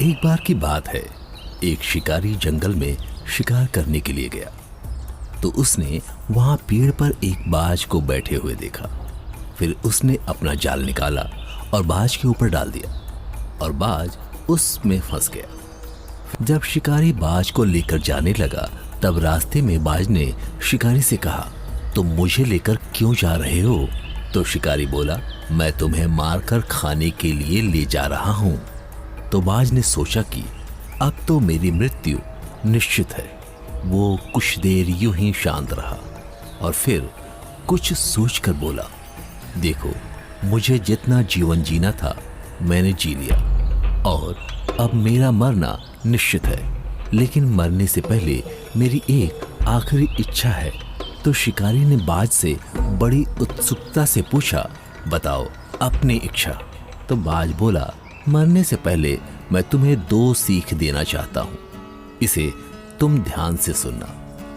एक बार की बात है, एक शिकारी जंगल में शिकार करने के लिए गया तो उसने वहां पेड़ पर एक बाज को बैठे हुए देखा। फिर उसने अपना जाल निकाला और बाज के ऊपर डाल दिया और बाज उसमें फंस गया। जब शिकारी बाज को लेकर जाने लगा तब रास्ते में बाज ने शिकारी से कहा, तुम मुझे लेकर क्यों जा रहे हो? तो शिकारी बोला, मैं तुम्हें मारकर खाने के लिए ले जा रहा हूं। तो बाज ने सोचा कि अब तो मेरी मृत्यु निश्चित है। वो कुछ देर यूं ही शांत रहा और फिर कुछ सोचकर बोला, देखो, मुझे जितना जीवन जीना था मैंने जी लिया और अब मेरा मरना निश्चित है, लेकिन मरने से पहले मेरी एक आखिरी इच्छा है। तो शिकारी ने बाज से बड़ी उत्सुकता से पूछा, बताओ अपनी इच्छा। तो बाज बोला, मरने से पहले मैं तुम्हें 2 सीख देना चाहता हूँ। इसे तुम ध्यान से सुनना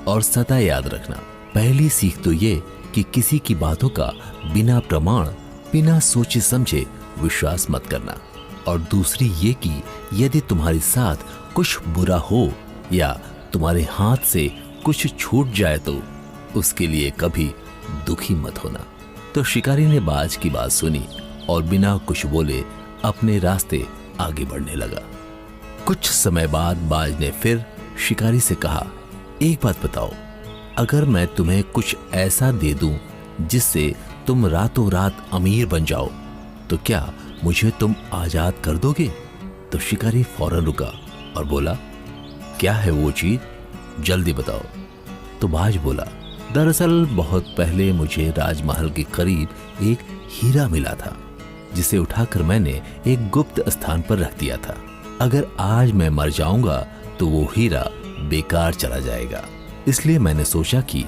और सदा याद रखना। पहली सीख तो ये कि किसी की बातों का बिना प्रमाण, बिना सोचे समझे विश्वास मत करना। और दूसरी ये कि यदि तुम्हारे साथ कुछ बुरा हो या तुम्हारे हाथ से कुछ छूट जाए तो उसके लिए कभी दुखी मत होना। तो शिकारी ने बाज की बात सुनी और बिना कुछ बोले अपने रास्ते आगे बढ़ने लगा। कुछ समय बाद बाज ने फिर शिकारी से कहा, एक बात बताओ, अगर मैं तुम्हें कुछ ऐसा दे दूं जिससे तुम रातों रात अमीर बन जाओ तो क्या मुझे तुम आजाद कर दोगे? तो शिकारी फौरन रुका और बोला, क्या है वो चीज, जल्दी बताओ। तो बाज बोला, दरअसल बहुत पहले मुझे राजमहल के करीब एक हीरा मिला था जिसे उठाकर मैंने एक गुप्त स्थान पर रख दिया था। अगर आज मैं मर जाऊंगा तो वो हीरा बेकार चला जाएगा, इसलिए मैंने सोचा कि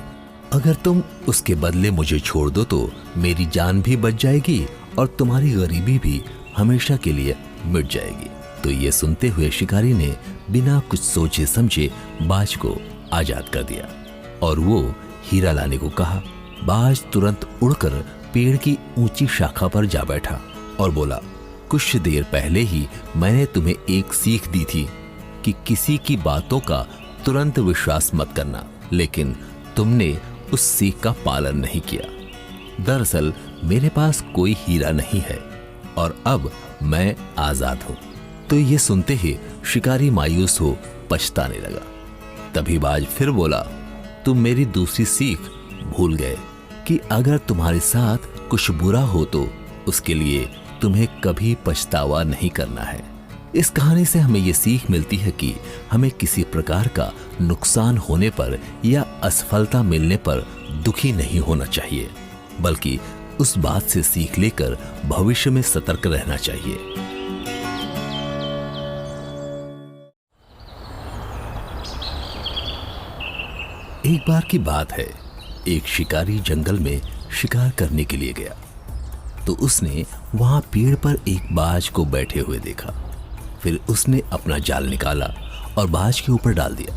अगर तुम उसके बदले मुझे छोड़ दो तो मेरी जान भी बच जाएगी और तुम्हारी गरीबी भी हमेशा के लिए मिट जाएगी। तो ये सुनते हुए शिकारी ने बिना कुछ सोचे समझे बाज को आजाद कर दिया और वो हीरा लाने को कहा। बाज तुरंत उड़कर पेड़ की ऊंची शाखा पर जा बैठा और बोला, कुछ देर पहले ही मैंने तुम्हें एक सीख दी थी कि किसी की बातों का तुरंत विश्वास मत करना, लेकिन तुमने उस सीख का पालन नहीं किया। दरअसल मेरे पास कोई हीरा नहीं है और अब मैं आजाद हूं। तो ये सुनते ही शिकारी मायूस हो पछताने लगा। तभी बाज फिर बोला, तुम मेरी दूसरी सीख भूल गए कि अगर तुम्हारे साथ कुछ बुरा हो तो उसके लिए तुम्हें कभी पछतावा नहीं करना है। इस कहानी से हमें ये सीख मिलती है कि हमें किसी प्रकार का नुकसान होने पर या असफलता मिलने पर दुखी नहीं होना चाहिए, बल्कि उस बात से सीख लेकर भविष्य में सतर्क रहना चाहिए। एक बार की बात है, एक शिकारी जंगल में शिकार करने के लिए गया तो उसने वहां पेड़ पर एक बाज को बैठे हुए देखा। फिर उसने अपना जाल निकाला और बाज के ऊपर डाल दिया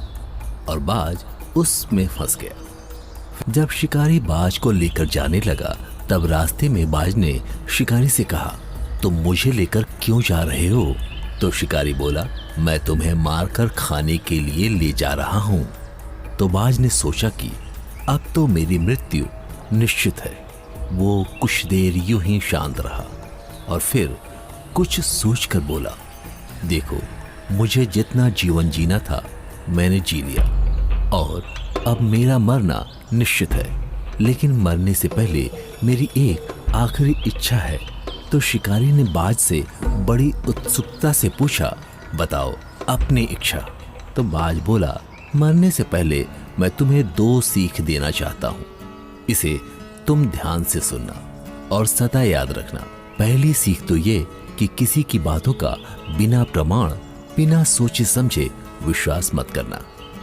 और बाज उसमें फंस गया। जब शिकारी बाज को लेकर जाने लगा तब रास्ते में बाज ने शिकारी से कहा, तुम मुझे लेकर क्यों जा रहे हो? तो शिकारी बोला, मैं तुम्हें मारकर खाने के लिए ले जा रहा हूं। तो बाज ने सोचा कि अब तो मेरी मृत्यु निश्चित है। वो कुछ देर यूं ही शांत रहा और फिर कुछ सोचकर बोला, देखो, मुझे जितना जीवन जीना था मैंने जी लिया और अब मेरा मरना निश्चित है, लेकिन मरने से पहले मेरी एक आखिरी इच्छा है। तो शिकारी ने बाज से बड़ी उत्सुकता से पूछा, बताओ अपनी इच्छा। तो बाज बोला, मरने से पहले मैं तुम्हें 2 सीख देना चाहता हूँ। इसे तुम ध्यान से सुनना और सदा याद रखना। पहली सीख तो ये कि किसी की बातों का बिना प्रमाण, बिना सोचे समझे विश्वास मत करना।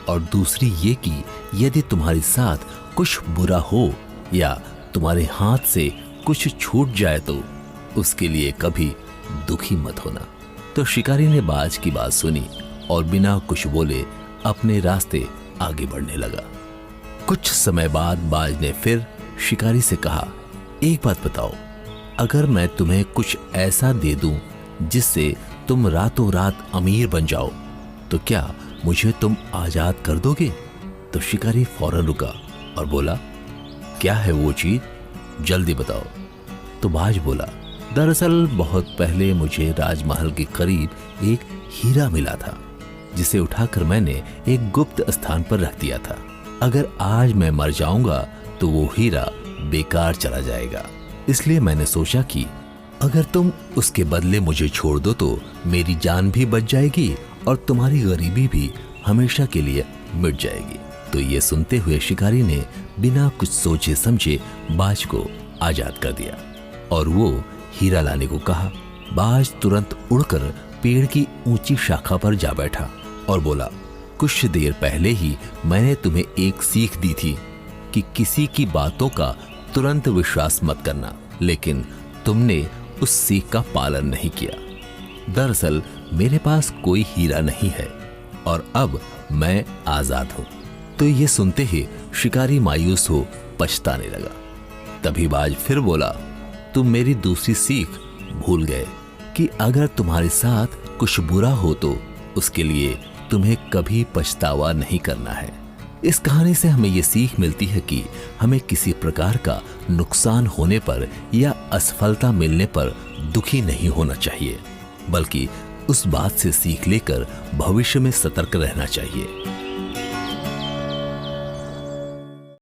और दूसरी ये कि यदि तुम्हारे साथ कुछ बुरा हो या तुम्हारे हाथ से कुछ छूट जाए तो उसके लिए कभी दुखी मत होना। तो शिकारी ने बाज की बात सुनी और बिना कुछ बोले अपने रास्ते आगे बढ़ने लगा। कुछ समय बाद बाज ने फिर शिकारी से कहा, एक बात बताओ, अगर मैं तुम्हें कुछ ऐसा दे दूं जिससे तुम रातों रात अमीर बन जाओ तो क्या मुझे तुम आजाद कर दोगे? तो शिकारी फौरन रुका और बोला, क्या है वो चीज, जल्दी बताओ। तो बाज बोला, दरअसल बहुत पहले मुझे राजमहल के करीब एक हीरा मिला था, जिसे उठाकर मैंने एक गुप्त स्थान पर रख दिया था। अगर आज मैं मर जाऊंगा तो वो हीरा बेकार चला जाएगा, इसलिए मैंने सोचा कि अगर तुम उसके बदले मुझे छोड़ दो तो मेरी जान भी बच जाएगी और तुम्हारी गरीबी भी हमेशा के लिए मिट जाएगी। तो ये सुनते हुए शिकारी ने बिना कुछ सोचे समझे बाज को आजाद कर दिया और वो हीरा लाने को कहा। बाज तुरंत उड़कर पेड़ की ऊंची शाखा पर जा बैठा और बोला, कुछ देर पहले ही मैंने तुम्हें एक सीख दी थी कि किसी की बातों का तुरंत विश्वास मत करना, लेकिन तुमने उस सीख का पालन नहीं किया। दरअसल मेरे पास कोई हीरा नहीं है और अब मैं आजाद हूं। तो ये सुनते ही शिकारी मायूस हो पछताने लगा। तभी बाज फिर बोला, तुम मेरी दूसरी सीख भूल गए कि अगर तुम्हारे साथ कुछ बुरा हो तो उसके लिए तुम्हें कभी पछतावा नहीं करना है। इस कहानी से हमें ये सीख मिलती है कि हमें किसी प्रकार का नुकसान होने पर या असफलता मिलने पर दुखी नहीं होना चाहिए, बल्कि उस बात से सीख लेकर भविष्य में सतर्क रहना चाहिए।